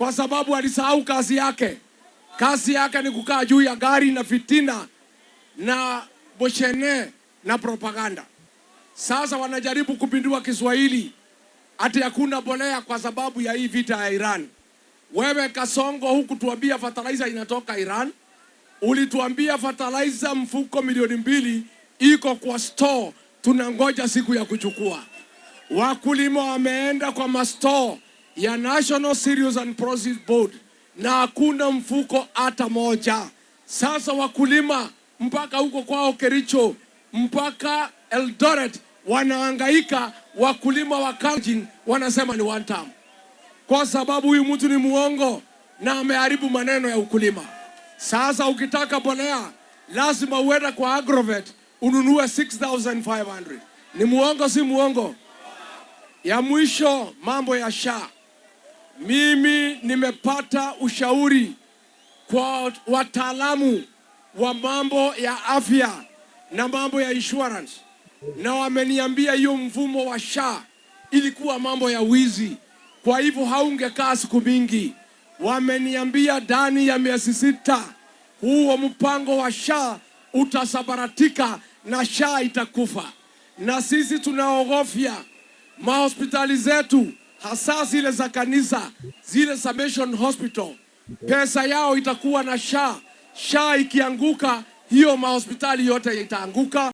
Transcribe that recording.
kwa sababu alisahau kazi yake. Kazi yake ni kukaa juu ya gari na fitina na boshene na propaganda. Sasa wanajaribu kupindua Kiswahili ati hakuna mbolea kwa sababu ya hii vita ya Iran. Wewe Kasongo, huku tuambia fertilizer inatoka Iran. Ulituambia fertilizer mfuko milioni 2 iko kwa store, tunangoja siku ya kuchukua. Wakulima wameenda kwa mastore ya National Cereals and Produce Board na hakuna mfuko hata moja. Sasa wakulima mpaka huko kwao Kericho mpaka Eldoret wanahangaika. Wakulima wa Kalenjin wanasema ni one term, kwa sababu huyu mtu ni muongo na ameharibu maneno ya ukulima. Sasa ukitaka mbolea lazima uende kwa Agrovet ununue 6,500. Ni muongo si muongo? Ya mwisho, mambo ya SHA. Mimi nimepata ushauri kwa wataalamu wa mambo ya afya na mambo ya insurance, na wameniambia hiyo mfumo wa SHA ilikuwa mambo ya wizi, kwa hivyo haungekaa siku mingi. Wameniambia ndani ya miezi 6 huo mpango wa SHA utasabaratika na SHA itakufa. Na sisi tunaogofya mahospitali zetu, hasa zile za kanisa, zile za Mission Hospital, pesa yao itakuwa na SHA. SHA ikianguka, hiyo mahospitali yote itaanguka.